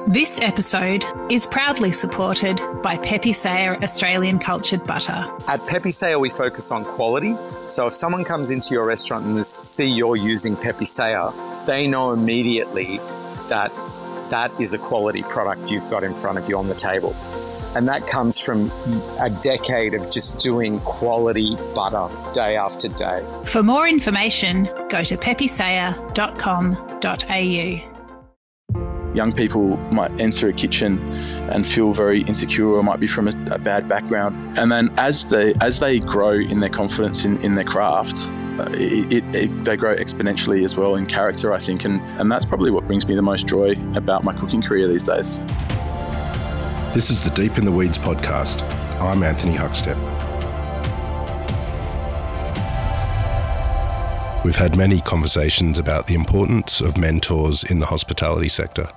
This episode is proudly supported by Pepe Saya Australian Cultured Butter. At Pepe Saya, we focus on quality. So if someone comes into your restaurant and they see you're using Pepe Saya, they know immediately that that is a quality product you've got in front of you on the table. And that comes from a decade of just doing quality butter day after day. For more information, go to pepesaya.com.au. Young people might enter a kitchen and feel very insecure, or might be from a bad background. And then as they grow in their confidence in their craft, they grow exponentially as well in character, I think. And that's probably what brings me the most joy about my cooking career these days. This is the Deep in the Weeds podcast. I'm Anthony Huckstep. We've had many conversations about the importance of mentors in the hospitality sector.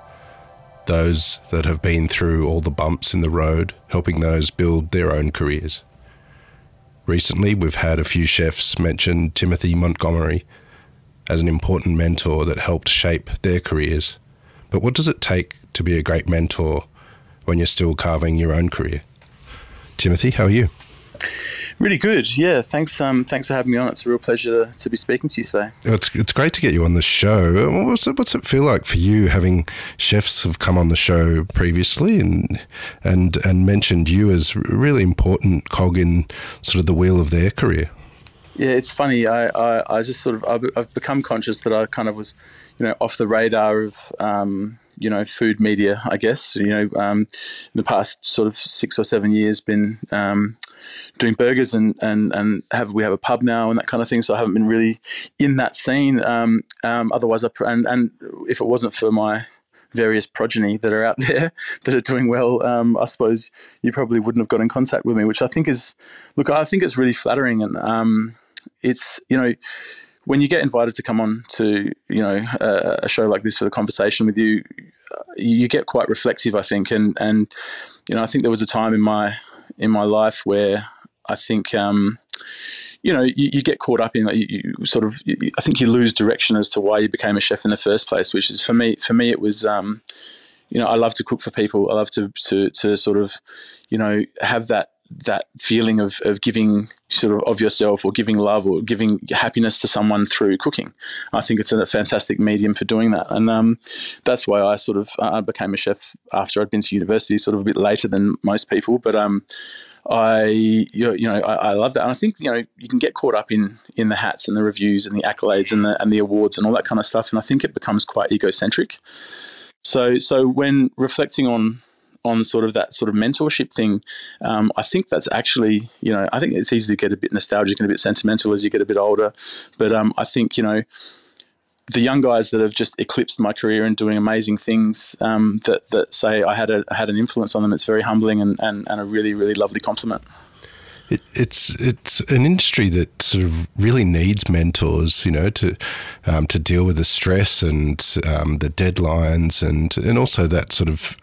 Those that have been through all the bumps in the road, helping those build their own careers. Recently, we've had a few chefs mention Timothy Montgomery as an important mentor that helped shape their careers. But what does it take to be a great mentor when you're still carving your own career? Timothy, how are you? Really good. Yeah, thanks for having me on. It's a real pleasure to be speaking to you today. It's great to get you on the show. What's it feel like for you, having chefs have come on the show previously and mentioned you as a really important cog in sort of the wheel of their career? Yeah, it's funny. I just sort of I've become conscious that I kind of was, off the radar of food media, I guess. In the past sort of 6 or 7 years, been doing burgers and we have a pub now and that kind of thing. So I haven't been really in that scene. Otherwise, and if it wasn't for my various progeny that are out there that are doing well, I suppose you probably wouldn't have got in contact with me, which I think I think it's really flattering. And it's, when you get invited to come on to, a show like this for a conversation with you, you get quite reflective, I think. And I think there was a time in my life where I think, you get caught up in, I think you lose direction as to why you became a chef in the first place, which is for me, it was, I love to cook for people. I love to sort of, have that feeling of giving sort of yourself, or giving love, or giving happiness to someone through cooking. I think it's a fantastic medium for doing that. And that's why I sort of I became a chef after I'd been to university, sort of a bit later than most people. But I love that. And I think, you can get caught up in the hats and the reviews and the accolades and the awards and all that kind of stuff. And I think it becomes quite egocentric. So when reflecting on sort of that sort of mentorship thing, I think that's actually, I think it's easy to get a bit nostalgic and a bit sentimental as you get a bit older. But I think, the young guys that have just eclipsed my career and doing amazing things, that say I had an influence on them, it's very humbling and a really, really lovely compliment. It's an industry that sort of really needs mentors, to deal with the stress and the deadlines and also that sort of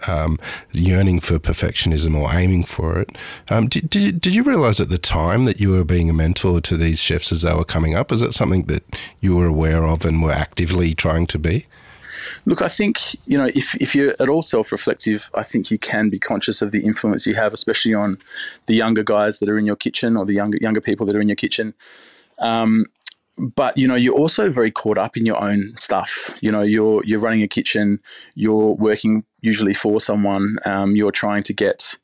yearning for perfectionism or aiming for it. Did you realise at the time that you were being a mentor to these chefs as they were coming up? Is that something that you were aware of and were actively trying to be? Look, I think, if you're at all self-reflective, I think you can be conscious of the influence you have, especially on the younger guys that are in your kitchen, or the younger people that are in your kitchen. But, you're also very caught up in your own stuff. You're running a kitchen, you're working usually for someone, you're trying to get,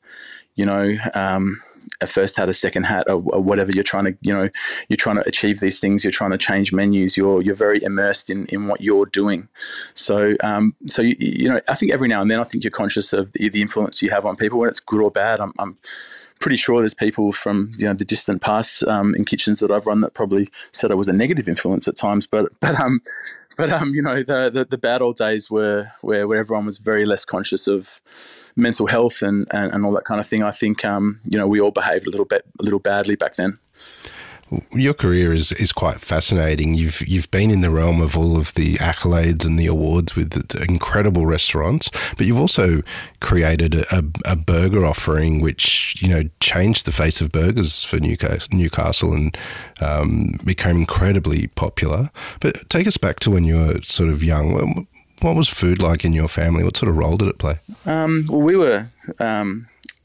a first hat, a second hat, or whatever. You're trying to achieve these things. You're trying to change menus. You're very immersed in what you're doing. So I think every now and then I think you're conscious of the influence you have on people, when it's good or bad. I'm pretty sure there's people from the distant past in kitchens that I've run that probably said I was a negative influence at times. But the bad old days where everyone was very less conscious of mental health and all that kind of thing. I think we all behaved a little badly back then. Your career is quite fascinating. You've been in the realm of all of the accolades and the awards with the incredible restaurants, but you've also created a burger offering which changed the face of burgers for Newcastle and became incredibly popular. But take us back to when you were sort of young. What was food like in your family? What sort of role did it play? Well, we were,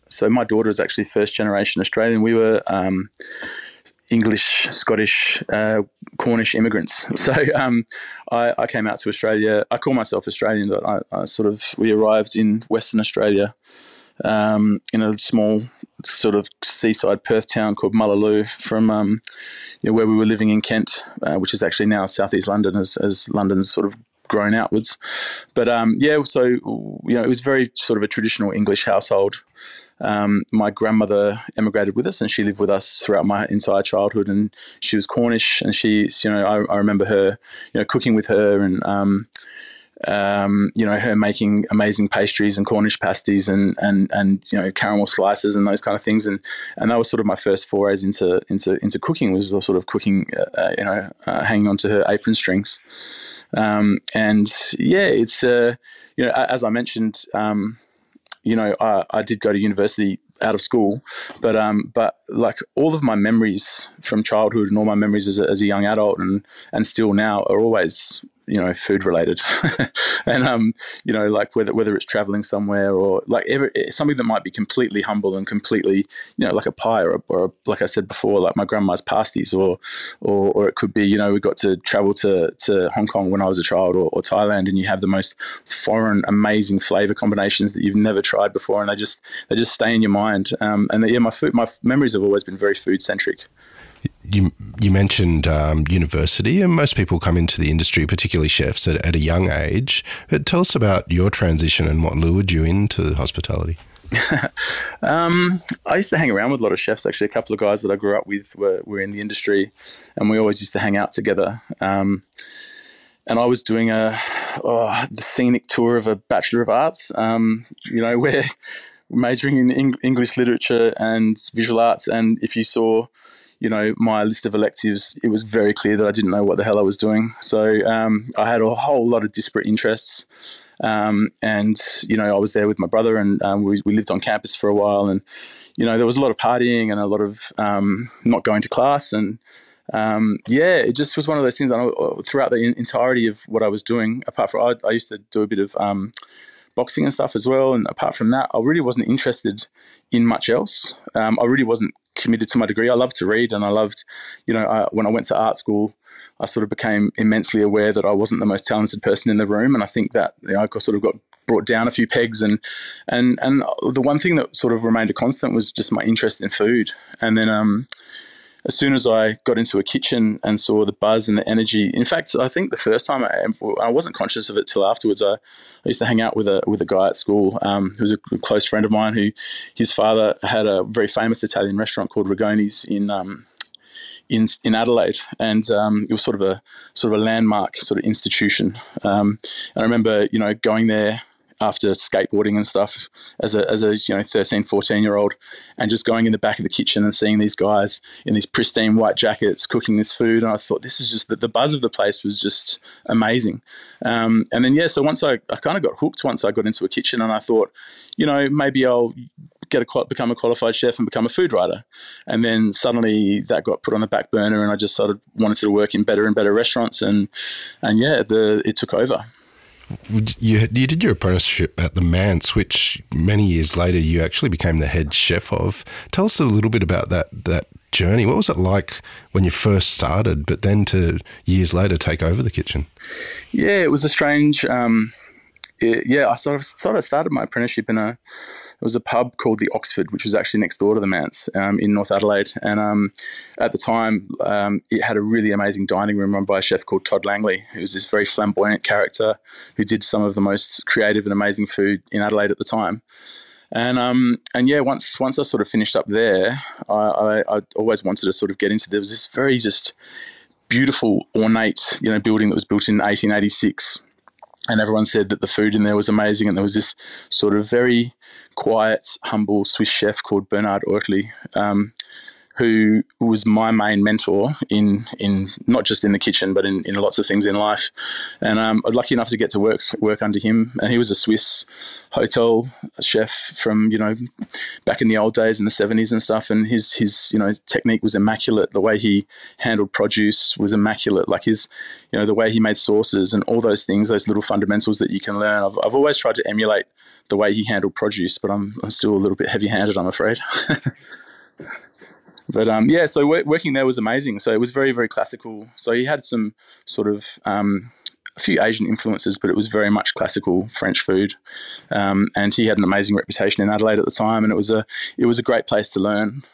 so my daughter is actually first generation Australian. We were English, Scottish, Cornish immigrants. So I came out to Australia. I call myself Australian, but we arrived in Western Australia in a small sort of seaside Perth town called Mullaloo from where we were living in Kent, which is actually now southeast London as London's sort of grown outwards. But so it was very sort of a traditional English household. My grandmother emigrated with us, and she lived with us throughout my entire childhood. And she was Cornish, and I remember her, cooking with her, and her making amazing pastries and Cornish pasties and caramel slices and those kind of things. And that was sort of my first forays into cooking, was sort of cooking, hanging onto her apron strings. It's as I mentioned, I did go to university out of school, but like all of my memories from childhood and all my memories as a young adult and still now are always food related. And like whether it's traveling somewhere or like something that might be completely humble and completely like a pie or like I said before, like my grandma's pasties, or it could be we got to travel to Hong Kong when I was a child, or Thailand, and you have the most foreign amazing flavor combinations that you've never tried before, and they just stay in your mind. My memories have always been very food centric. You mentioned university, and most people come into the industry, particularly chefs, at a young age. But tell us about your transition and what lured you into hospitality. I used to hang around with a lot of chefs. Actually, a couple of guys that I grew up with were in the industry, and we always used to hang out together. And I was doing the scenic tour of a Bachelor of Arts, where we're majoring in English literature and visual arts. And if you saw my list of electives, it was very clear that I didn't know what the hell I was doing. So I had a whole lot of disparate interests. I was there with my brother, and we lived on campus for a while. And, there was a lot of partying and a lot of not going to class. And, it just was one of those things that throughout the entirety of what I was doing, apart from I used to do a bit of boxing and stuff as well. And apart from that, I really wasn't interested in much else. I really wasn't committed to my degree. I loved to read, and I loved, when I went to art school, I sort of became immensely aware that I wasn't the most talented person in the room. And I think that I sort of got brought down a few pegs. And the one thing that sort of remained a constant was just my interest in food. And then as soon as I got into a kitchen and saw the buzz and the energy, in fact, I think the first time I wasn't conscious of it till afterwards. I used to hang out with a guy at school who was a close friend of mine, who his father had a very famous Italian restaurant called Rigoni's in Adelaide, and it was sort of a landmark sort of institution. And I remember going there after skateboarding and stuff as a 13, 14-year-old, and just going in the back of the kitchen and seeing these guys in these pristine white jackets cooking this food. And I thought, this is just the buzz of the place was just amazing. And then, so once I kind of got hooked once I got into a kitchen, and I thought, maybe I'll become a qualified chef and become a food writer. And then suddenly that got put on the back burner, and I just wanted to work in better and better restaurants. And it took over. You did your apprenticeship at the Manse, which many years later you actually became the head chef of. Tell us a little bit about that journey. What was it like when you first started, but then to years later take over the kitchen? Yeah, it was a strange. I sort of started my apprenticeship in it was a pub called the Oxford, which was actually next door to the Manse in North Adelaide. And at the time, it had a really amazing dining room run by a chef called Todd Langley, who was this very flamboyant character who did some of the most creative and amazing food in Adelaide at the time. And once I sort of finished up there, I always wanted to sort of get into. There was this very just beautiful, ornate, building that was built in 1886. And everyone said that the food in there was amazing. And there was this sort of very quiet, humble Swiss chef called Bernhard Oertli, who was my main mentor in not just in the kitchen, but in lots of things in life. And I was lucky enough to get to work under him. And he was a Swiss hotel chef from, back in the old days in the 70s and stuff. And his technique was immaculate. The way he handled produce was immaculate. Like the way he made sauces and all those things, those little fundamentals that you can learn. I've always tried to emulate the way he handled produce, but I'm still a little bit heavy-handed, I'm afraid. But so working there was amazing. So it was very, very classical. So he had some sort of a few Asian influences, but it was very much classical French food. And he had an amazing reputation in Adelaide at the time, and it was a great place to learn.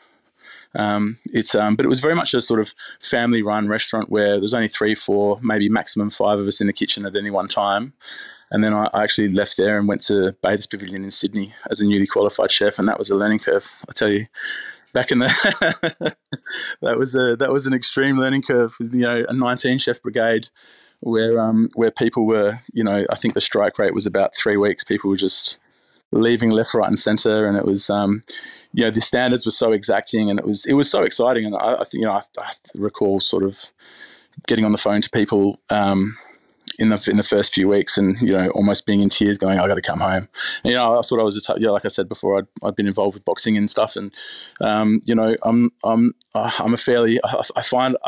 But it was very much a sort of family-run restaurant where there's only 3, 4, maybe maximum 5 of us in the kitchen at any one time. And then I actually left there and went to Bathurst Pavilion in Sydney as a newly qualified chef, and that was a learning curve, I tell you. Back in the that was an extreme learning curve with a 19 chef brigade where people were I think the strike rate was about 3 weeks. People were just leaving left, right, and centre, and it was the standards were so exacting, and it was so exciting. And I think I recall sort of getting on the phone to people in the first few weeks, and almost being in tears, going, "I got to come home." And, I thought I was like I said before, I'd been involved with boxing and stuff, and I'm a fairly I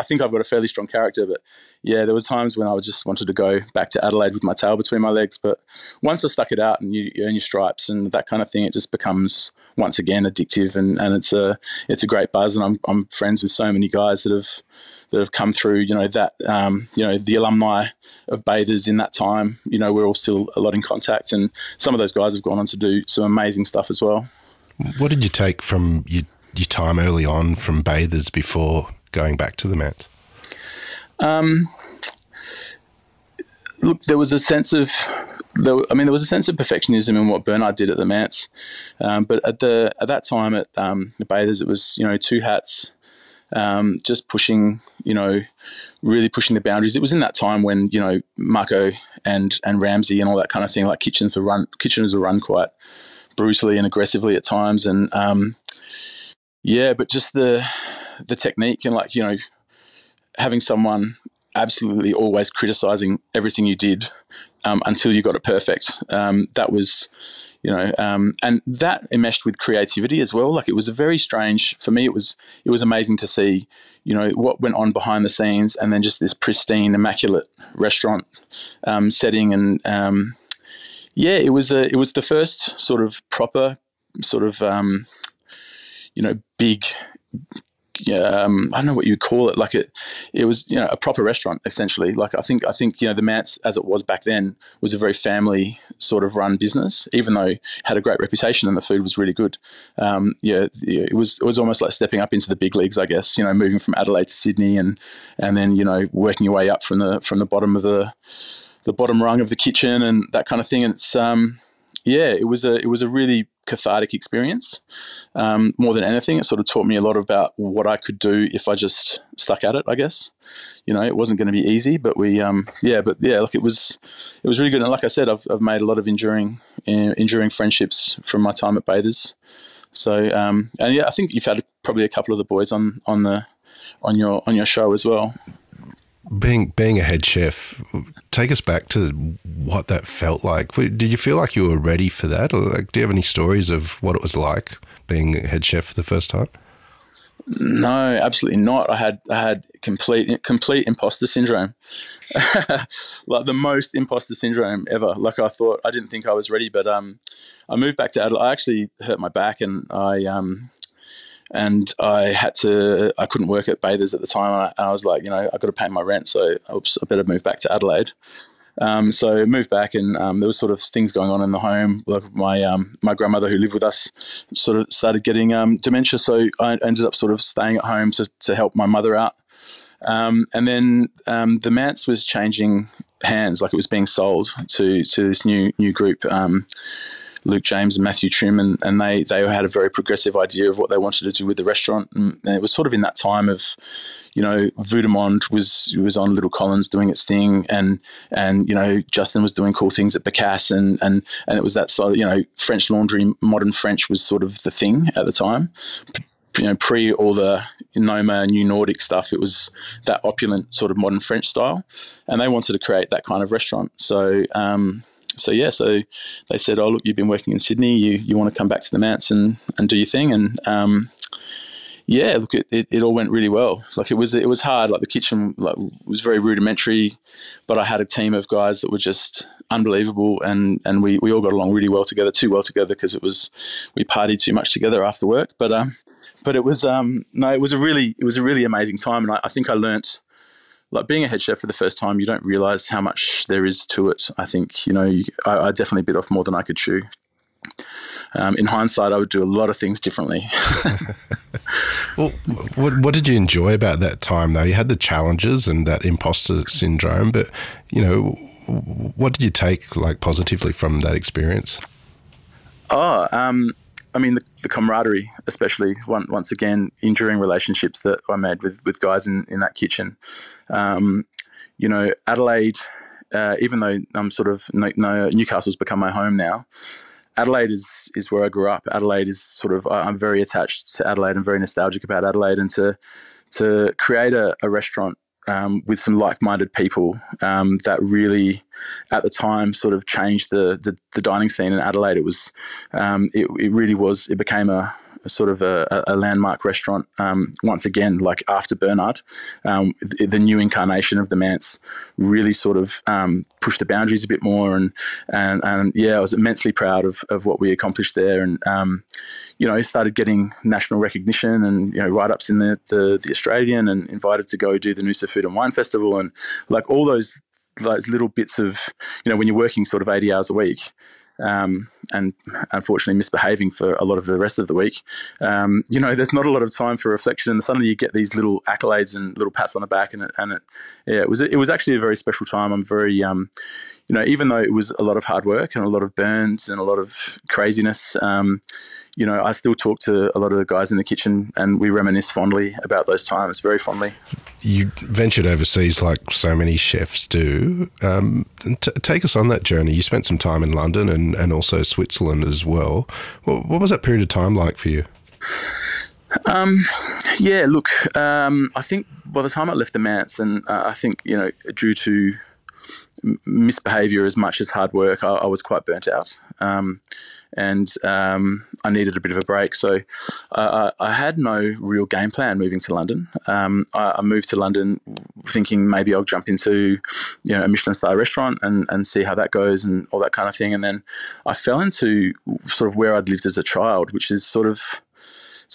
think I've got a fairly strong character, but there was times when I just wanted to go back to Adelaide with my tail between my legs. But once I stuck it out and you earn your stripes and that kind of thing, it just becomes once again addictive, and it's a great buzz. And I'm friends with so many guys that have come through, the alumni of Bathers in that time. We're all still a lot in contact, and some of those guys have gone on to do some amazing stuff as well. What did you take from your time early on from Bathers before going back to the Mats? Look, there was a sense of perfectionism in what Bernard did at the Mats, but at that time at the Bathers, it was 2 hats. Just pushing, really pushing the boundaries. It was in that time when, Marco and Ramsay and all that kind of thing, like kitchens were run quite brutally and aggressively at times. And, but just the technique and having someone absolutely always criticizing everything you did until you got it perfect. That was, and that enmeshed with creativity as well. Like, it was a very strange, for me, it was amazing to see, what went on behind the scenes, and then just this pristine, immaculate restaurant setting. And it was the first sort of proper sort of, big, I don't know what you call it. Like it was, a proper restaurant essentially. Like I think, the Mats, as it was back then, was a very family sort of run business, even though it had a great reputation and the food was really good. It was almost like stepping up into the big leagues, I guess, moving from Adelaide to Sydney and then, working your way up from the bottom of the bottom rung of the kitchen and that kind of thing. And it's, it was a really cathartic experience. More than anything, it sort of taught me a lot about what I could do if I just stuck at it, I guess. It wasn't going to be easy, but look, it was really good. And like I said, I've made a lot of enduring friendships from my time at Bathers. So, I think you've had probably a couple of the boys on your show as well. Being a head chef, take us back to what that felt like. Did you feel like you were ready for that, or do you have any stories of what it was like being a head chef for the first time? No, absolutely not. I had complete imposter syndrome, like the most imposter syndrome ever. Like I didn't think I was ready, but I moved back to Adelaide. I actually hurt my back, and I couldn't work at Bathers at the time. And I was like, I've got to pay my rent, so I better move back to Adelaide. So I moved back, and there was sort of things going on in the home. Like my grandmother who lived with us sort of started getting dementia, so I ended up sort of staying at home to help my mother out. And then the Mats was changing hands, like it was being sold to this new group. Luke James and Matthew Trim, and they had a very progressive idea of what they wanted to do with the restaurant. And it was sort of in that time of, Vue de Monde was on Little Collins doing its thing, and Justin was doing cool things at Baccasse, and it was that sort of, French Laundry, modern French was sort of the thing at the time. Pre all the, Noma, New Nordic stuff. It was that opulent sort of modern French style, and they wanted to create that kind of restaurant. So they said, "Oh, look, you've been working in Sydney. You want to come back to the Manse and do your thing?" And look, it all went really well. Like it was hard. Like the kitchen was very rudimentary, but I had a team of guys that were just unbelievable, and we all got along really well together, too well together, because we partied too much together after work. But it was it was a really amazing time, and I think I learnt, like being a head chef for the first time, you don't realise how much there is to it. I think I definitely bit off more than I could chew. In hindsight, I would do a lot of things differently. Well, what did you enjoy about that time, though? You had the challenges and that imposter syndrome, but, what did you take, like, positively from that experience? I mean, the camaraderie, especially, once again, enduring relationships that I made with guys in that kitchen. Adelaide, even though I'm sort of, Newcastle's become my home now, Adelaide is where I grew up. Adelaide is sort of, I'm very attached to Adelaide and very nostalgic about Adelaide, and to create a restaurant with some like-minded people that really, at the time, sort of changed the dining scene in Adelaide. It was, it really was. It became a sort of a landmark restaurant. Once again, like after Bernard, the new incarnation of the Manse really sort of pushed the boundaries a bit more, and I was immensely proud of what we accomplished there, and started getting national recognition and write-ups in the Australian, and invited to go do the Noosa Food and Wine Festival, and like all those little bits of when you're working sort of 80 hours a week. And unfortunately misbehaving for a lot of the rest of the week, there's not a lot of time for reflection, and suddenly you get these little accolades and little pats on the back, it was actually a very special time. I'm very, even though it was a lot of hard work and a lot of burns and a lot of craziness, I still talk to a lot of the guys in the kitchen, and we reminisce fondly about those times, very fondly. You ventured overseas like so many chefs do. Take us on that journey. You spent some time in London and also Switzerland as well. What was that period of time like for you? I think by the time I left the Manse, and I think, due to misbehaviour as much as hard work, I was quite burnt out. I needed a bit of a break. So I had no real game plan moving to London. I moved to London thinking maybe I'll jump into a Michelin star restaurant and see how that goes and all that kind of thing. And then I fell into sort of where I'd lived as a child, which is sort of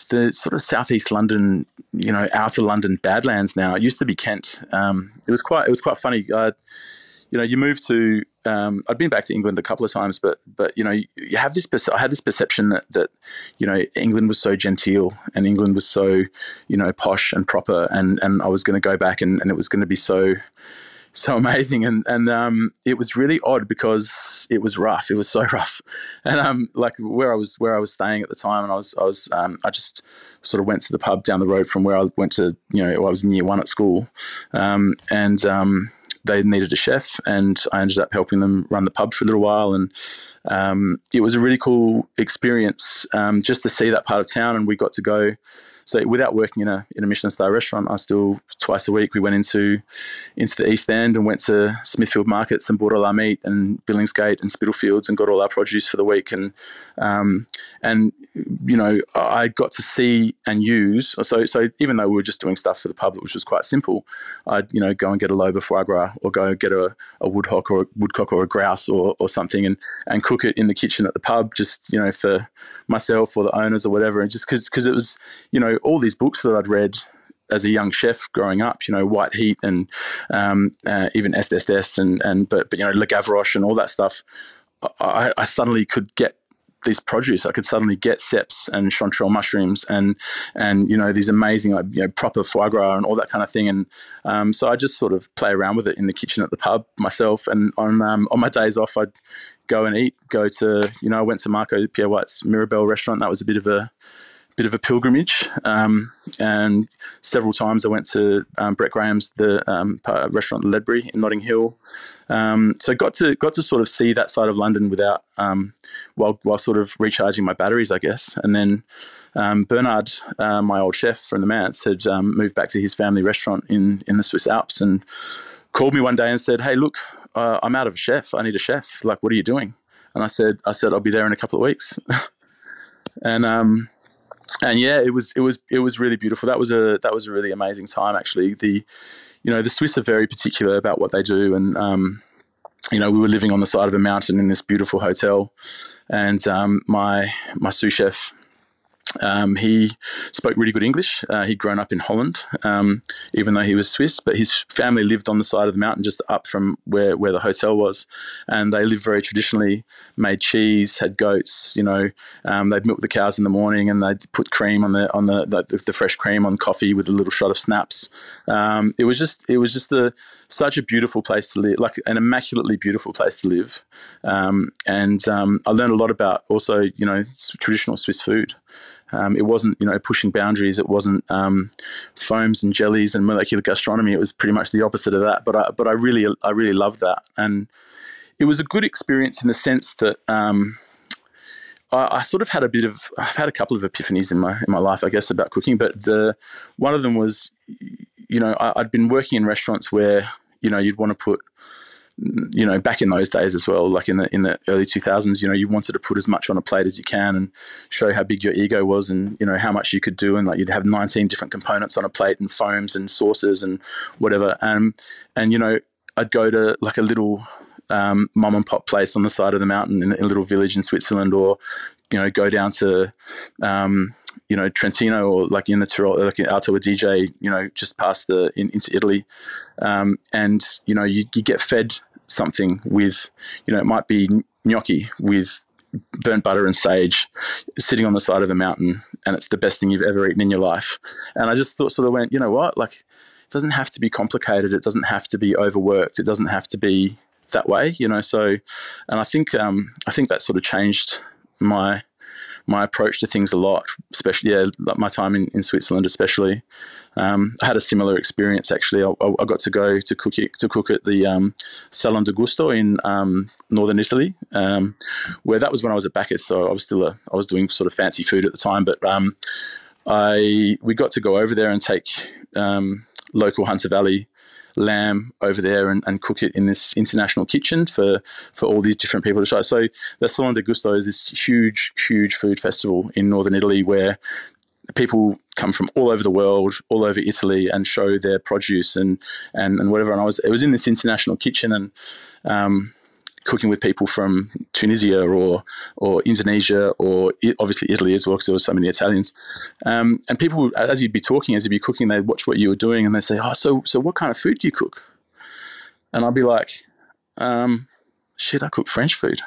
the sort of southeast London, outer London Badlands now. It used to be Kent. It was quite funny. You move to. I'd been back to England a couple of times, but you have this. I had this perception that England was so genteel and England was so posh and proper, and I was going to go back and it was going to be so amazing, and it was really odd because it was rough. It was so rough, and like where I was staying at the time, and I just sort of went to the pub down the road from where I went to. I was in year one at school, they needed a chef, and I ended up helping them run the pub for a little while, and it was a really cool experience just to see that part of town. And we got to go. So without working in a Michelin star restaurant, I still twice a week we went into the East End and went to Smithfield Markets and bought all our meat, and Billingsgate and Spitalfields, and got all our produce for the week. And I got to see and use. So even though we were just doing stuff for the pub, which was quite simple, I'd go and get a lobe of foie gras, or go get a woodcock or a grouse or something, and cook it in the kitchen at the pub, just for myself or the owners or whatever. And just because it was all these books that I'd read as a young chef growing up, White Heat and even Est but Le Gavroche and all that stuff, I suddenly could get this produce. I could suddenly get ceps and chanterelle mushrooms and these amazing proper foie gras and all that kind of thing. And so I just sort of play around with it in the kitchen at the pub myself. And on my days off, I'd go and eat. I went to Marco Pierre White's Mirabelle restaurant. That was a bit of bit of a pilgrimage, and several times I went to Brett Graham's the restaurant Ledbury in Notting Hill. So got to sort of see that side of London without while sort of recharging my batteries, I guess. And then Bernard, my old chef from the Mance, had moved back to his family restaurant in the Swiss Alps and called me one day and said, "Hey, look, I'm out of a chef. I need a chef. Like, what are you doing?" And I said I'll be there in a couple of weeks. And yeah, it was really beautiful. That was a really amazing time, actually. The Swiss are very particular about what they do, and we were living on the side of a mountain in this beautiful hotel, and my sous chef, he spoke really good English. He'd grown up in Holland, even though he was Swiss, but his family lived on the side of the mountain just up from where the hotel was. And they lived very traditionally, made cheese, had goats, they'd milk the cows in the morning, and they'd put cream on the fresh cream on coffee with a little shot of schnapps. It was just such a beautiful place to live, like an immaculately beautiful place to live. And I learned a lot about also, traditional Swiss food. It wasn't, pushing boundaries. It wasn't foams and jellies and molecular gastronomy. It was pretty much the opposite of that. But I really loved that, and it was a good experience in the sense that I sort of had I've had a couple of epiphanies in my life, I guess, about cooking. But one of them was, I'd been working in restaurants where you'd want to put, back in those days as well, like in the early 2000s, you wanted to put as much on a plate as you can and show how big your ego was, and how much you could do, and like you'd have 19 different components on a plate and foams and sauces and whatever. And I'd go to like a little mom and pop place on the side of the mountain in a little village in Switzerland, or go down to Trentino, or like in the Tyrol, like in Alto Adige, just past into Italy, and you get fed something with, it might be gnocchi with burnt butter and sage, sitting on the side of a mountain, and it's the best thing you've ever eaten in your life. And I just sort of went, what, like, it doesn't have to be complicated, it doesn't have to be overworked, it doesn't have to be that way, So, and I think that sort of changed my approach to things a lot, especially like my time in Switzerland, especially. I had a similar experience, actually. I got to go to cook at the Salon de Gusto in northern Italy, where that was when I was at Bacchus. So I was doing sort of fancy food at the time, but we got to go over there and take local Hunter Valley lamb over there and cook it in this international kitchen for all these different people to try. So the Salon de Gusto is this huge food festival in northern Italy where people come from all over the world, all over Italy, and show their produce and whatever. And it was in this international kitchen, and cooking with people from Tunisia or Indonesia, or obviously Italy as well, because there were so many Italians. And people, as you'd be cooking, they'd watch what you were doing, and they'd say, "Oh, so what kind of food do you cook?" And I'd be like, "Shit, I cook French food."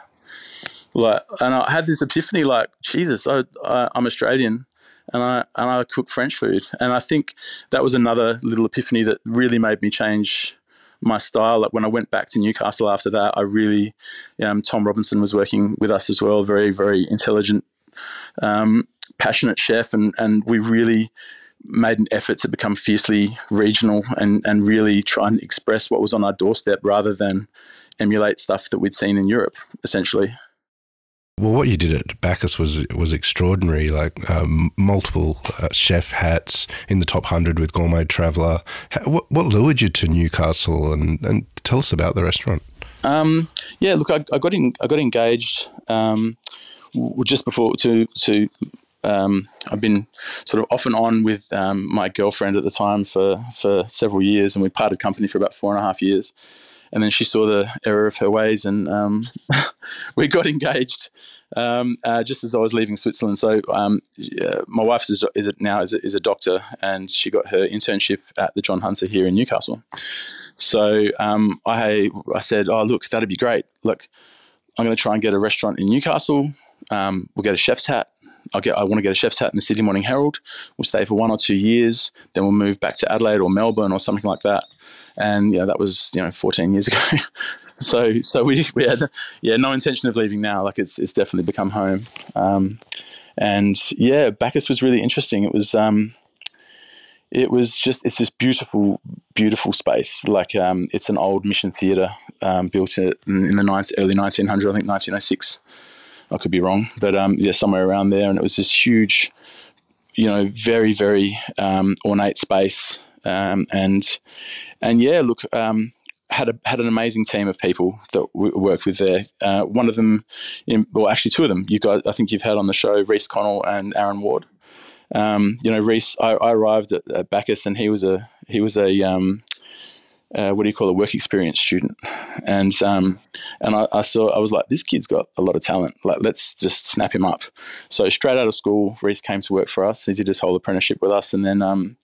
Like, and I had this epiphany, like, Jesus, I'm Australian, and I cook French food. And I think that was another little epiphany that really made me change my style. Like when I went back to Newcastle after that, I really, Tom Robinson was working with us as well, very, very intelligent, passionate chef, and we really made an effort to become fiercely regional and really try and express what was on our doorstep rather than emulate stuff that we'd seen in Europe, essentially. Well, what you did at Bacchus was extraordinary, like multiple chef hats in the top 100 with Gourmet Traveller. What lured you to Newcastle, and tell us about the restaurant? Yeah, look, I got engaged just before I've been sort of off and on with my girlfriend at the time for several years, and we parted company for about 4.5 years. And then she saw the error of her ways, and we got engaged just as I was leaving Switzerland. So my wife is a doctor, and she got her internship at the John Hunter here in Newcastle. So I said, "Oh, look, that'd be great. Look, I'm going to try and get a restaurant in Newcastle. We'll get a chef's hat. I want to get a chef's hat in the Sydney Morning Herald. We'll stay for 1 or 2 years. Then we'll move back to Adelaide or Melbourne or something like that." And that was 14 years ago. so we had no intention of leaving now. Like it's definitely become home. And yeah, Bacchus was really interesting. It's this beautiful, beautiful space. Like it's an old mission theatre built in the early 1900s, I think 1906. I could be wrong, but yeah, somewhere around there. And it was this huge, very, very ornate space. And yeah, look, had an amazing team of people that worked with there. One of them, actually two of them, you guys, I think you've had on the show, Reese Connell and Aaron Ward. Reese, I arrived at Bacchus, and he was a work experience student, and I was like, this kid's got a lot of talent. Like, let's just snap him up. So straight out of school, Reese came to work for us. He did his whole apprenticeship with us, and then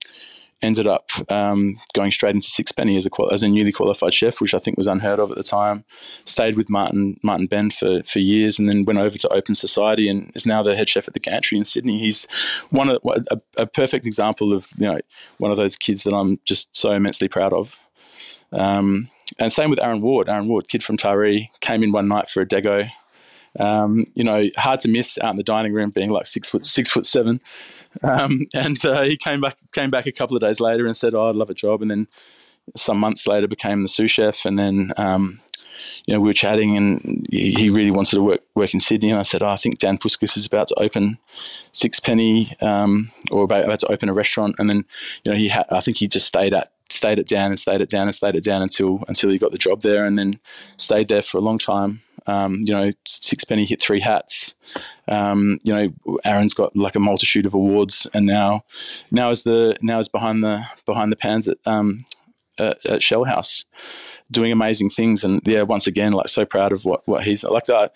ended up going straight into Sixpenny as a newly qualified chef, which I think was unheard of at the time. Stayed with Martin Benn for years, and then went over to Open Society and is now the head chef at the Gantry in Sydney. He's a perfect example of one of those kids that I'm just so immensely proud of. And same with Aaron Ward. Aaron Ward, kid from Taree, came in one night for a dego. Hard to miss out in the dining room, being like 6'7", and he came back a couple of days later and said, I'd love a job. And then some months later became the sous chef. And then we were chatting, and he really wanted to work in Sydney. And I said, I think Dan Puskas is about to open Sixpenny, or about to open a restaurant. And then I think he just stayed at Dan until he got the job there, and then stayed there for a long time. Sixpenny hit 3 hats. Aaron's got like a multitude of awards, and now is behind the pans at Shell House, doing amazing things. And yeah, once again, like, so proud of what he's like. That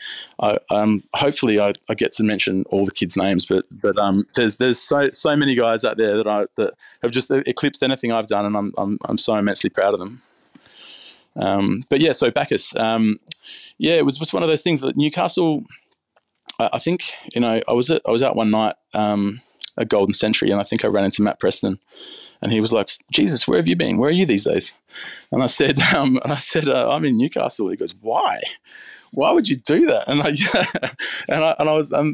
hopefully I get to mention all the kids' names, but there's so many guys out there that have just eclipsed anything I've done, and I'm so immensely proud of them. But yeah, so Bacchus, it was just one of those things that Newcastle, I think, I was out one night at Golden Century, and I think I ran into Matt Preston, and he was like, Jesus, where have you been? Where are you these days? And I said, I'm in Newcastle. He goes, why? Why would you do that? And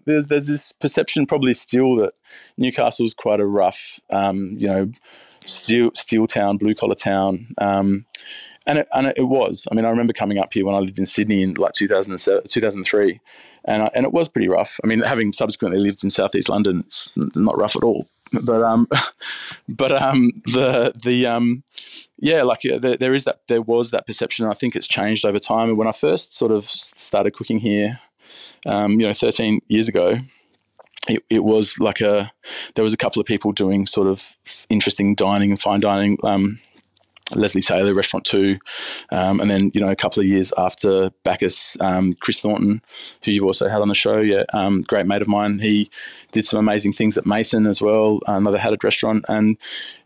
there's this perception probably still that Newcastle is quite a rough, steel town, blue collar town. And it was. I mean, I remember coming up here when I lived in Sydney in like 2003, and it was pretty rough. I mean, having subsequently lived in Southeast London, it's not rough at all. But there was that perception. I think it's changed over time. And when I first sort of started cooking here, 13 years ago, it was like there was a couple of people doing sort of interesting dining and fine dining. Leslie Taylor, Restaurant 2, and then a couple of years after Bacchus, Chris Thornton, who you've also had on the show, great mate of mine. He did some amazing things at Mason as well, another Hatted restaurant, and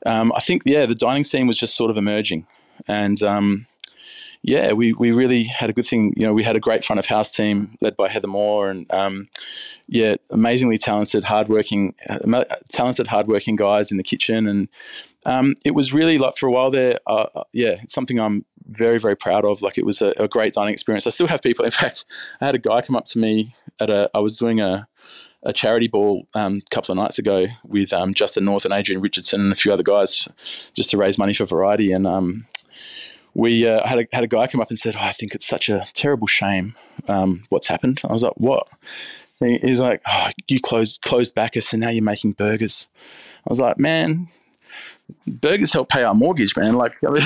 I think the dining scene was just sort of emerging, and we really had a good thing. We had a great front of house team led by Heather Moore, and amazingly talented, hardworking guys in the kitchen. And it was really, like, for a while there, it's something I'm very, very proud of. Like, it was a great dining experience. I still have people. In fact, I had a guy come up to me I was doing a charity ball a couple of nights ago with Justin North and Adrian Richardson and a few other guys, just to raise money for Variety. And we had a guy come up and said, I think it's such a terrible shame what's happened. I was like, what? He's like, you closed Bacchus and now you're making burgers. I was like, man, burgers help pay our mortgage, man. Like, I mean,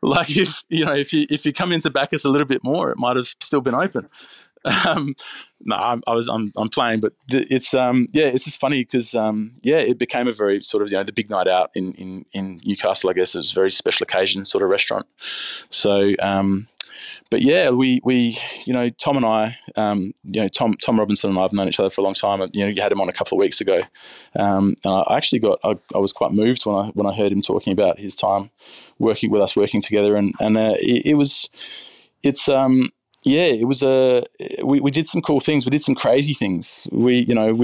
like if you come into Bacchus a little bit more, it might have still been open. No, I'm playing, but it's just funny because it became a very sort of the big night out in Newcastle. I guess it was a very special occasion sort of restaurant. So but yeah, we Tom and I, Tom Robinson and I have known each other for a long time. You had him on a couple of weeks ago, and I actually I was quite moved when I heard him talking about his time working together, and we did some cool things. We did some crazy things. We met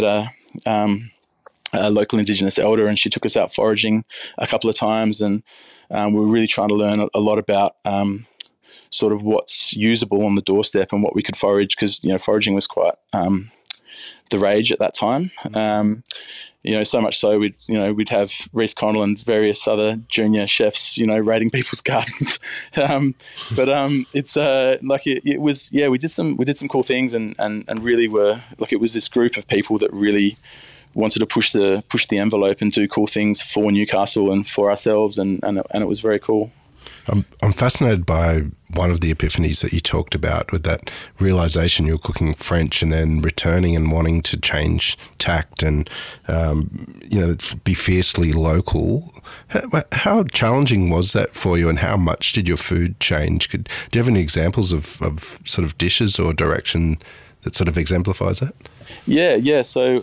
a local Indigenous elder, and she took us out foraging a couple of times, and we were really trying to learn a lot about sort of what's usable on the doorstep and what we could forage, because foraging was quite the rage at that time. So much so we'd have Reece Connell and various other junior chefs, raiding people's gardens. It's it was, we did some cool things and really were like, it was this group of people that really wanted to push the envelope and do cool things for Newcastle and for ourselves, and it was very cool. I'm fascinated by one of the epiphanies that you talked about, with that realization you're cooking French and then returning and wanting to change tact and be fiercely local. How challenging was that for you, and how much did your food change? Do you have any examples of sort of dishes or direction that sort of exemplifies that? Yeah. So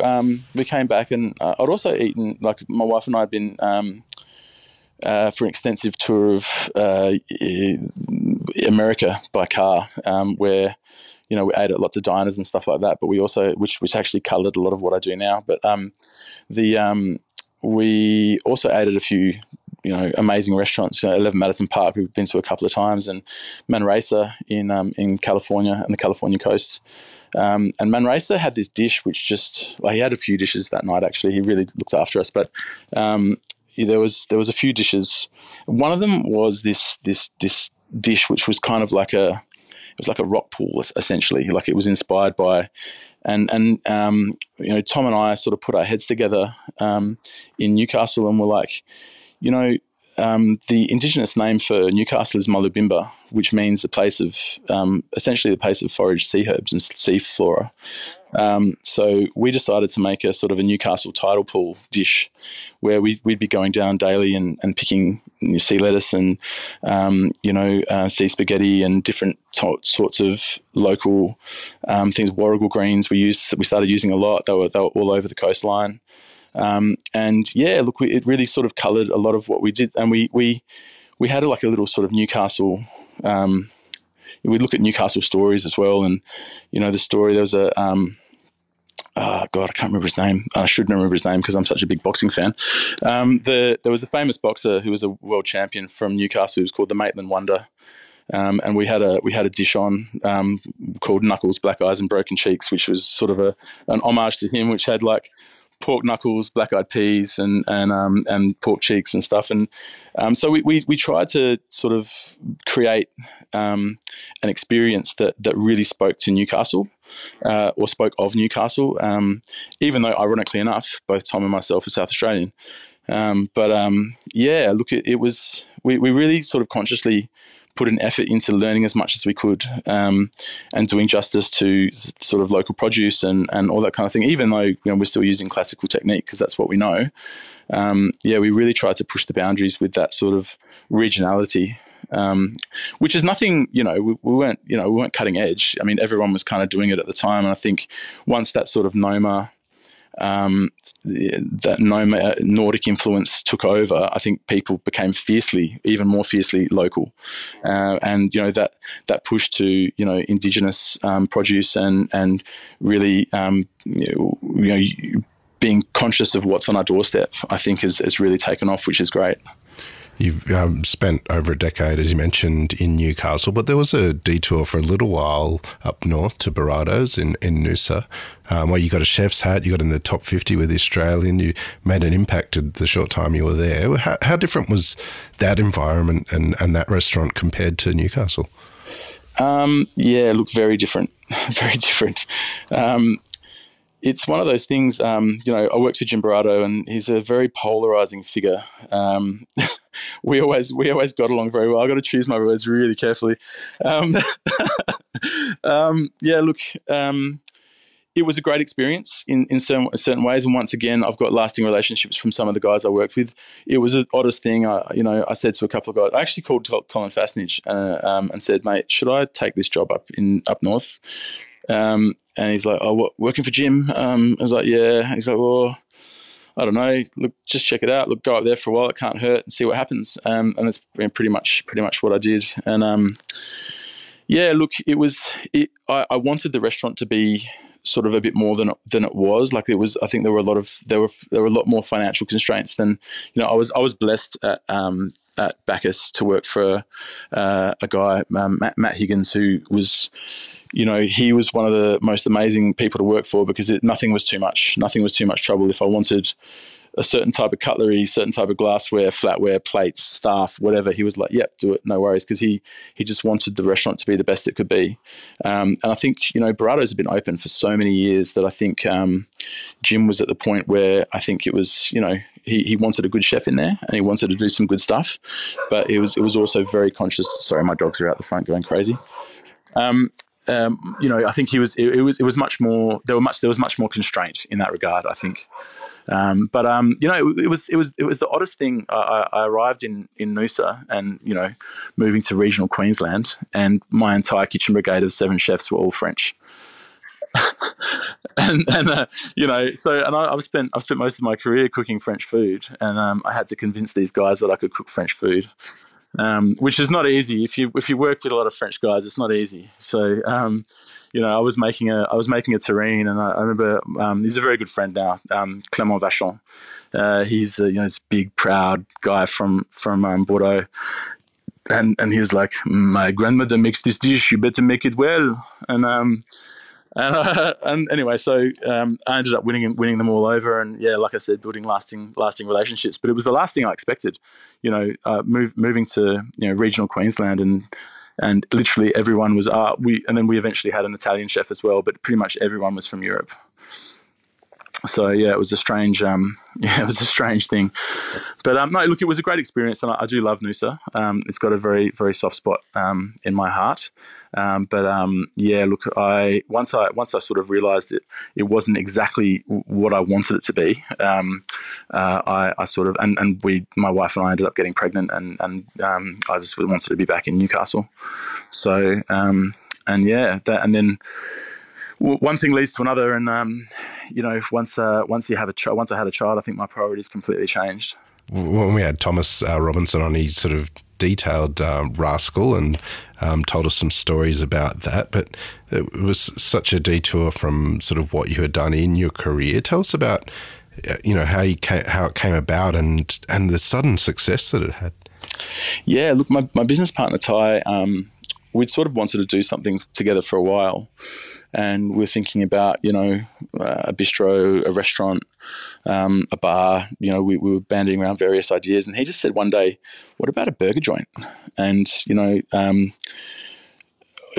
we came back, and I'd also eaten, like my wife and I had been for an extensive tour of America by car, where we ate at lots of diners and stuff like that. But we also, which actually coloured a lot of what I do now. But we also ate at a few amazing restaurants. 11 Madison Park, we've been to a couple of times, and Manresa in California, and the California coast. And Manresa had this dish which he had a few dishes that night. Actually, he really looked after us, but there was a few dishes. One of them was this dish which was kind of like a rock pool, essentially. Like, it was inspired by, and Tom and I sort of put our heads together in Newcastle, and we're like, the Indigenous name for Newcastle is Mulubimba, which means essentially the place of foraged sea herbs and sea flora. So we decided to make a sort of a Newcastle tidal pool dish, where we'd be going down daily and picking sea lettuce and sea spaghetti and different sorts of local things. Warrigal greens we started using a lot. They were all over the coastline. It really sort of coloured a lot of what we did, and we had like a little sort of Newcastle. We look at Newcastle stories as well, and the story, there was a I can't remember his name. I should remember his name because I'm such a big boxing fan. There was a famous boxer who was a world champion from Newcastle, who was called the Maitland Wonder. And we had a dish on called Knuckles, Black Eyes and Broken Cheeks, which was sort of an homage to him, which had like pork knuckles, black-eyed peas, and pork cheeks and stuff. And so we tried to sort of create an experience that really spoke to Newcastle, or spoke of Newcastle, even though, ironically enough, both Tom and myself are South Australian. It was, we really sort of consciously put an effort into learning as much as we could, and doing justice to sort of local produce and all that kind of thing, even though we're still using classical technique because that's what we know. We really tried to push the boundaries with that sort of regionality, which is nothing, we weren't cutting edge. I mean, everyone was kind of doing it at the time, and I think once that sort of that Noma Nordic influence took over, I think people became even more fiercely local, and that push to Indigenous produce and really being conscious of what's on our doorstep, I think has really taken off, which is great. You've spent over a decade, as you mentioned, in Newcastle, but there was a detour for a little while up north to Barrados in Noosa, where you got a chef's hat, you got in the top 50 with the Australian, you made an impact in the short time you were there. How different was that environment and that restaurant compared to Newcastle? Very different, very different. It's one of those things, I worked for Jim Barrato, and he's a very polarizing figure. We always got along very well. I got to choose my words really carefully. It was a great experience in certain ways, and once again, I've got lasting relationships from some of the guys I worked with. It was the oddest thing. I said to a couple of guys, I actually called Colin Fassnidge and said, "Mate, should I take this job up north?" And he's like, "Oh, what, working for Jim?" I was like, "Yeah." He's like, "Well, I don't know. Look, just check it out. Look, go up there for a while. It can't hurt, and see what happens." And that's pretty much what I did. And I wanted the restaurant to be sort of a bit more than it was. Like, it was. I think there were a lot more financial constraints than I was. I was blessed at at Bacchus to work for a guy, Matt Higgins, who was, he was one of the most amazing people to work for, because nothing was too much. Nothing was too much trouble. If I wanted a certain type of cutlery, certain type of glassware, flatware, plates, staff, whatever, he was like, yep, do it, no worries, because he just wanted the restaurant to be the best it could be. And I think, Barrado's have been open for so many years that I think Jim was at the point where I think it was, he wanted a good chef in there, and he wanted to do some good stuff, but it was also very conscious. Sorry, my dogs are out the front going crazy. I think it was much more, there was much more constraint in that regard, I think. It was the oddest thing. I arrived in Noosa, and, moving to regional Queensland, and my entire kitchen brigade of 7 chefs were all French. I've spent most of my career cooking French food, and I had to convince these guys that I could cook French food. Which is not easy. If you work with a lot of French guys, it's not easy. So, I was making a terrine, and I remember he's a very good friend now, Clément Vachon. He's this big, proud guy from Bordeaux, and he was like, my grandmother makes this dish, you better make it well. And anyway, so I ended up winning them all over, and like I said, building lasting relationships. But it was the last thing I expected, moving to regional Queensland, and literally everyone was and then we eventually had an Italian chef as well, but pretty much everyone was from Europe. So it was a strange, thing, but no, look, it was a great experience, and I do love Noosa. It's got a very, very soft spot in my heart. Look, once I sort of realised it wasn't exactly what I wanted it to be. I sort of, and my wife and I ended up getting pregnant, and I just wanted to be back in Newcastle. So and then one thing leads to another, and once I had a child, I think my priorities completely changed. When we had Thomas Robinson on, he sort of detailed Rascal and told us some stories about that, but it was such a detour from sort of what you had done in your career. Tell us about how it came about and the sudden success that it had. Yeah, look, my business partner Ty, we'd sort of wanted to do something together for a while. And we're thinking about, a bistro, a restaurant, a bar. We were banding around various ideas. And he just said one day, what about a burger joint? And,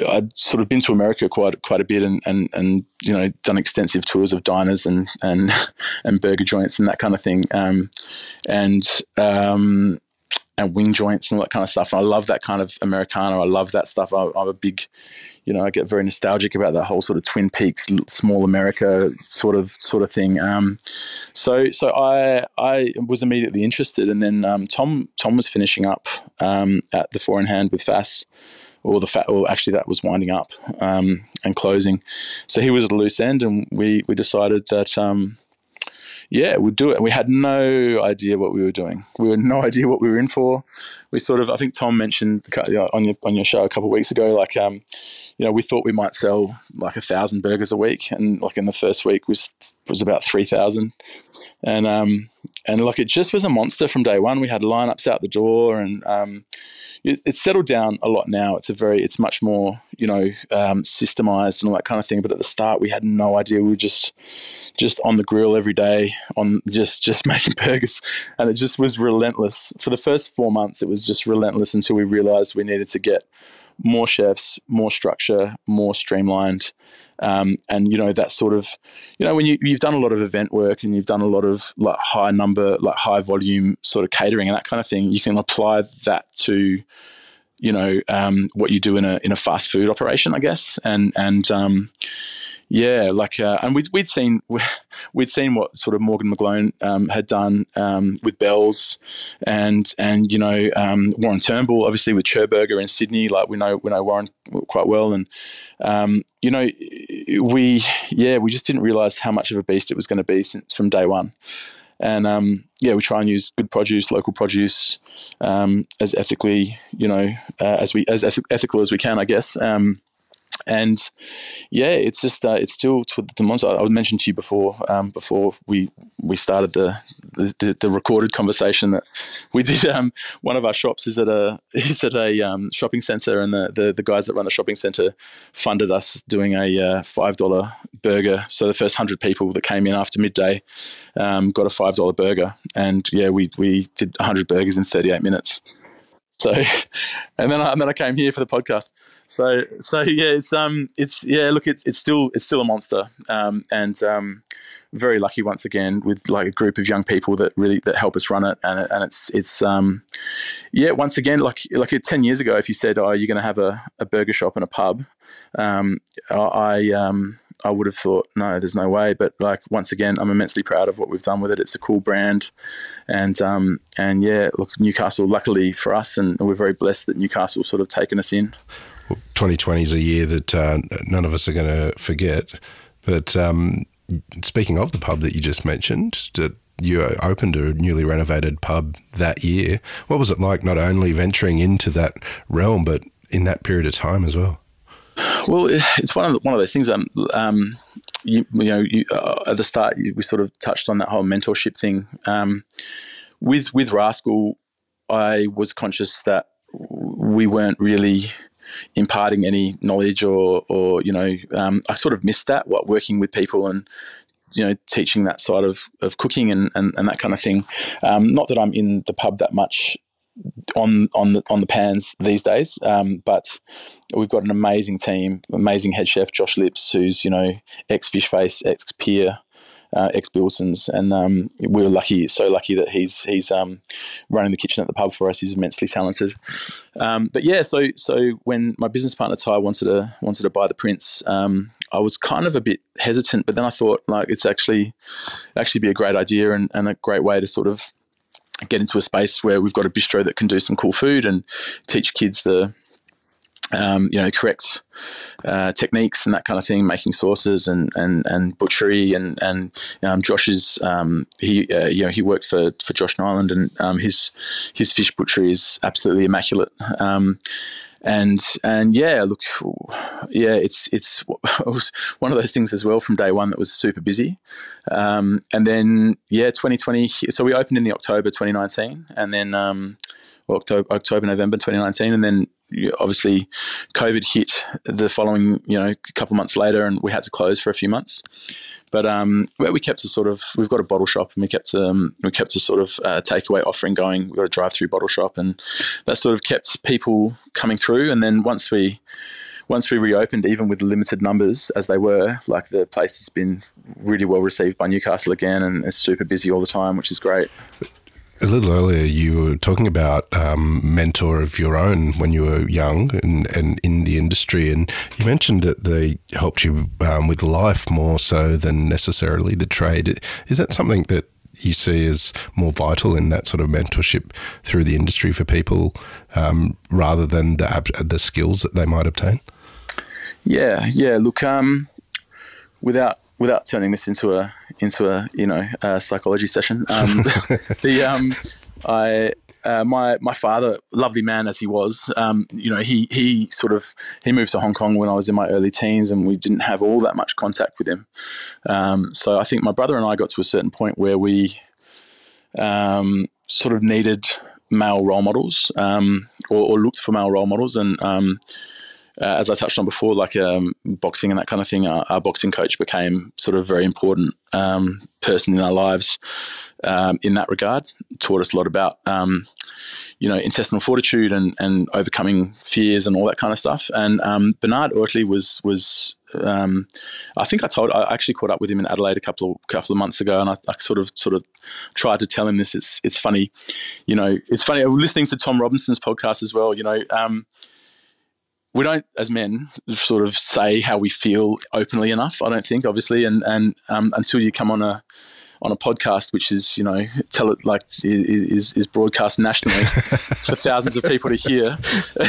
I'd sort of been to America quite a bit, and done extensive tours of diners and burger joints and that kind of thing. And wing joints and all that kind of stuff. And I love that kind of Americana. I love that stuff. I'm a big, I get very nostalgic about that whole sort of Twin Peaks, small America sort of thing. So I was immediately interested. And then Tom was finishing up at the Four in Hand with Fass, or actually that was winding up and closing. So he was at a loose end, and we decided that we'd do it. We had no idea what we were doing. We had no idea what we were in for. We I think Tom mentioned on your show a couple of weeks ago, like, we thought we might sell like 1,000 burgers a week, and like in the first week was about 3,000. And like, it just was a monster from day one. We had lineups out the door, and it's settled down a lot now. It's much more, systemized and all that kind of thing. But at the start, we had no idea. We were just on the grill every day, on just making burgers, and it just was relentless. For the first 4 months, it was just relentless until we realized we needed to get more chefs, more structure, more streamlined. And that sort of, when you've done a lot of event work and you've done a lot of like high volume sort of catering and that kind of thing, you can apply that to, what you do in a fast food operation, I guess. And we'd seen what sort of Morgan McGlone had done with Bell's, and Warren Turnbull, obviously with Cherburger in Sydney. Like, we know Warren quite well, and we just didn't realise how much of a beast it was going to be from day one. And we try and use good produce, local produce, as ethically, as ethical as we can, I guess. It's just it's still to the monster. I mentioned to you before we started the the recorded conversation that we did. One of our shops is at a shopping centre, and the guys that run the shopping centre funded us doing a $5 burger. So the first 100 people that came in after midday got a $5 burger, and we did 100 burgers in 38 minutes. So, and then I came here for the podcast. So yeah, it's still a monster, and very lucky once again with like a group of young people that help us run it, and it's once again like 10 years ago, if you said, oh, you're going to have a burger shop and a pub, I would have thought, no, there's no way. But like, once again, I'm immensely proud of what we've done with it. It's a cool brand. And yeah, look, Newcastle, luckily for us, and we're very blessed that Newcastle sort of taken us in. Well, 2020 is a year that none of us are going to forget. But speaking of the pub that you just mentioned, that you opened a newly renovated pub that year. What was it like not only venturing into that realm, but in that period of time as well? Well, it's one of those things. At the start, we sort of touched on that whole mentorship thing. With Rascal, I was conscious that we weren't really imparting any knowledge, or I sort of missed that, working with people and teaching that side of cooking and that kind of thing. Not that I'm in the pub that much on the pans these days, but we've got an amazing team, amazing head chef Josh Lips, who's ex Fish Face, ex Pier, ex Bilsons, and we're so lucky that he's running the kitchen at the pub for us. He's immensely talented. But yeah, so when my business partner Ty wanted to buy the Prince, I was kind of a bit hesitant, but then I thought, like, it's actually be a great idea and a great way to sort of get into a space where we've got a bistro that can do some cool food and teach kids the correct techniques and that kind of thing, making sauces and butchery, and Josh is he works for Josh Nyland, and his fish butchery is absolutely immaculate. And yeah, look, yeah, it was one of those things as well from day one that was super busy. And then 2020. So we opened in the October 2019, and then October, November 2019, and then obviously COVID hit the following couple months later, and we had to close for a few months. But we kept we've got a bottle shop, and we kept a sort of takeaway offering going. We've got a drive-through bottle shop, and that sort of kept people coming through. And then once we reopened, even with limited numbers as they were, like, the place has been really well received by Newcastle again, and it's super busy all the time, which is great. A little earlier, you were talking about mentor of your own when you were young and in the industry, and you mentioned that they helped you with life more so than necessarily the trade. Is that something that you see as more vital in that sort of mentorship through the industry for people, rather than the skills that they might obtain? Yeah. Look, without turning this into a psychology session, my father, lovely man as he was, he moved to Hong Kong when I was in my early teens, and we didn't have all that much contact with him. So I think my brother and I got to a certain point where we sort of needed male role models, or looked for male role models, and as I touched on before, like boxing and that kind of thing, our boxing coach became sort of a very important person in our lives in that regard. Taught us a lot about, intestinal fortitude and overcoming fears and all that kind of stuff. And Bernard Oertli was I think I actually caught up with him in Adelaide a couple of months ago, and I sort of tried to tell him this. It's funny, it's funny. I'm listening to Tom Robinson's podcast as well. We don't, as men, sort of say how we feel openly enough, I don't think, obviously, and until you come on a podcast, which is is broadcast nationally for thousands of people to hear,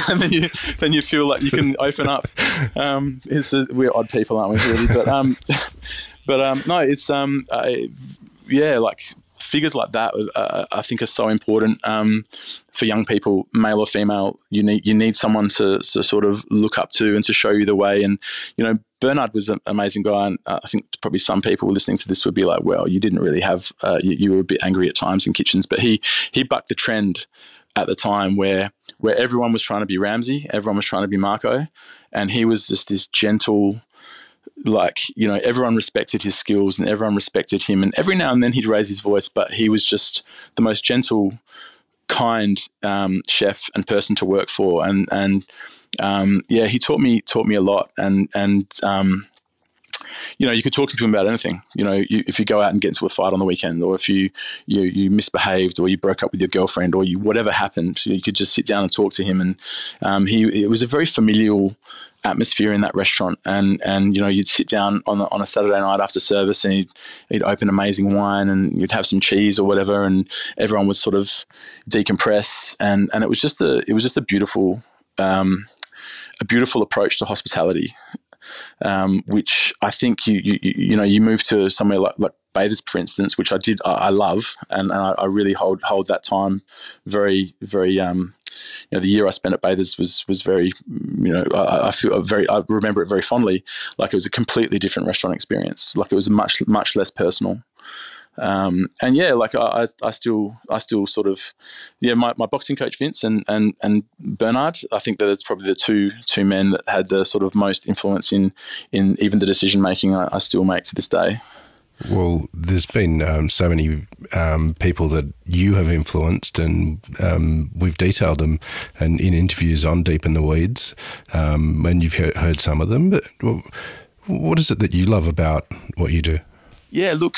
and then you feel like you can open up. We're odd people, aren't we? Really, but no, it's figures like that, I think, are so important for young people, male or female. You need someone to sort of look up to and to show you the way. And Bernard was an amazing guy, and I think probably some people listening to this would be like, well, you didn't really have, you were a bit angry at times in kitchens, but he bucked the trend at the time where everyone was trying to be Ramsay, everyone was trying to be Marco, and he was just this gentle, like, you know, everyone respected his skills and everyone respected him, and every now and then he'd raise his voice, but he was just the most gentle, kind chef and person to work for, and yeah, he taught me a lot, and you know, you could talk to him about anything. You know, if you go out and get into a fight on the weekend, or if you misbehaved, or you broke up with your girlfriend, or whatever happened, you could just sit down and talk to him. And it was a very familial atmosphere in that restaurant. And you know, you'd sit down on a Saturday night after service, and he'd open amazing wine, and you'd have some cheese or whatever, and everyone would sort of decompress. And it was just a beautiful approach to hospitality. Which I think you know, you move to somewhere like Bathurst, for instance, which I love, and I really hold that time very, very. You know, the year I spent at Bathurst was very, you know, I remember it very fondly. Like, it was a completely different restaurant experience. Like, it was much less personal. And yeah, like I still sort of, yeah, my boxing coach Vince and Bernard, I think that it's probably the two men that had the sort of most influence in even the decision making I still make to this day. Well, there's been so many people that you have influenced, and we've detailed them and in interviews on Deep in the Weeds, and you've heard some of them. But what is it that you love about what you do? Yeah, look,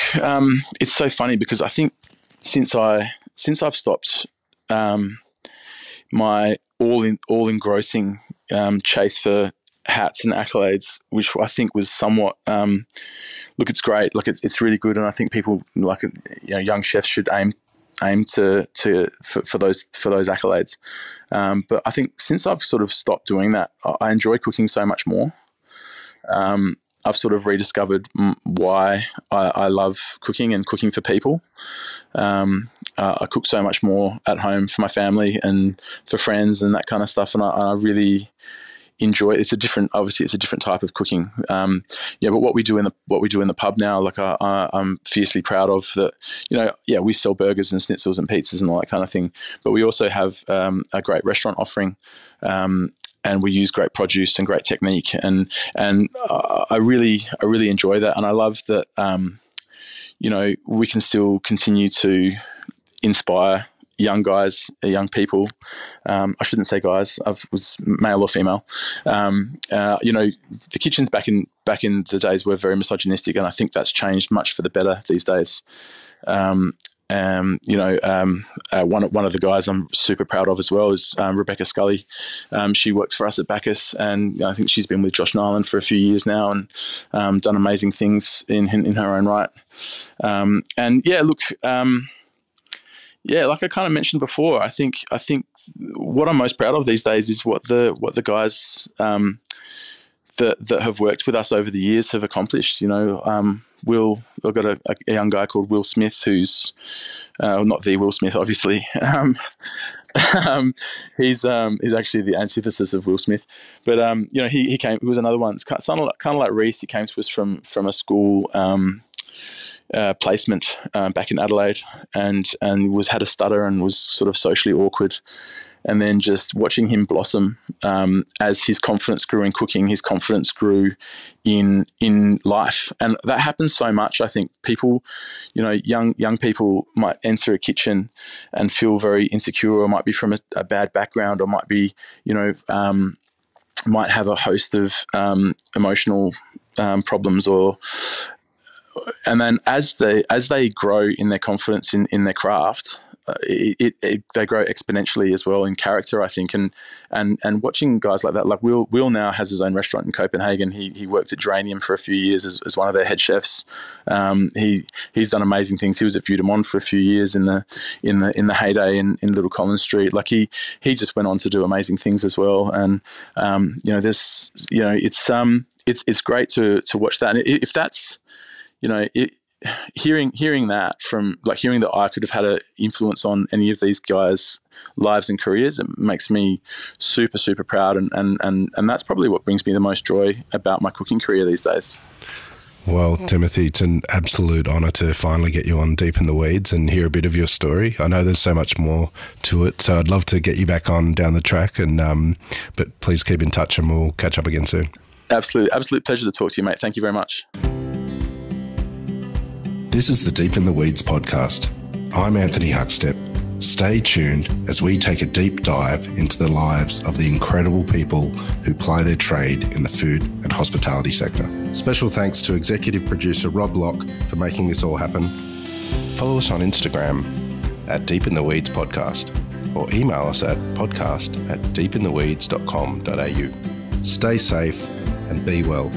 it's so funny because I think since I've stopped my all engrossing chase for hats and accolades, which I think was somewhat look, it's great, like it's really good, and I think people, like, you know, young chefs should aim for those accolades. But I think since I've sort of stopped doing that, I enjoy cooking so much more. I've sort of rediscovered why I love cooking and cooking for people. I cook so much more at home for my family and for friends and that kind of stuff, and I really enjoy it. It's a different type of cooking. Yeah, but what we do in the pub now, like I'm fiercely proud of that. You know, yeah, we sell burgers and schnitzels and pizzas and all that kind of thing, but we also have a great restaurant offering. And we use great produce and great technique, and I really enjoy that, and I love that. You know, we can still continue to inspire young guys, young people. I shouldn't say guys. I was male or female. You know, the kitchens back in the days were very misogynistic, and I think that's changed much for the better these days. You know, one of the guys I'm super proud of as well is Rebecca Scully. She works for us at Bacchus, and I think she's been with Josh Nyland for a few years now, and done amazing things in her own right. And yeah, look, yeah, like I kind of mentioned before, I think what I'm most proud of these days is what the guys that have worked with us over the years have accomplished. You know, I've got a young guy called Will Smith, who's not the Will Smith, obviously. He's actually the antithesis of Will Smith, but you know, he was another one. It's kind of like Reese. He came to us from a school placement back in Adelaide, and had a stutter and was sort of socially awkward. And then just watching him blossom as his confidence grew in cooking, his confidence grew in life, and that happens so much. I think people, you know, young people might enter a kitchen and feel very insecure, or might be from a bad background, or might be, you know, might have a host of emotional problems, and then as they grow in their confidence in their craft, they grow exponentially as well in character, I think, and watching guys like that, like Will now has his own restaurant in Copenhagen. He worked at Geranium for a few years as one of their head chefs. He's done amazing things. He was at Vue de Monde for a few years in the heyday in Little Collins Street. Like he just went on to do amazing things as well. And you know, it's great to watch that. And if that's, you know, hearing that from, like, hearing that I could have had an influence on any of these guys' lives and careers, it makes me super, super proud. And that's probably what brings me the most joy about my cooking career these days. Well, Timothy, it's an absolute honour to finally get you on Deep in the Weeds and hear a bit of your story. I know there's so much more to it, so I'd love to get you back on down the track. But please keep in touch and we'll catch up again soon. Absolute pleasure to talk to you, mate. Thank you very much. This is the Deep in the Weeds podcast. I'm Anthony Huckstep. Stay tuned as we take a deep dive into the lives of the incredible people who ply their trade in the food and hospitality sector. Special thanks to executive producer Rob Locke for making this all happen. Follow us on Instagram at Deep in the Weeds Podcast, or email us at podcast@deepintheweeds.com.au. Stay safe and be well.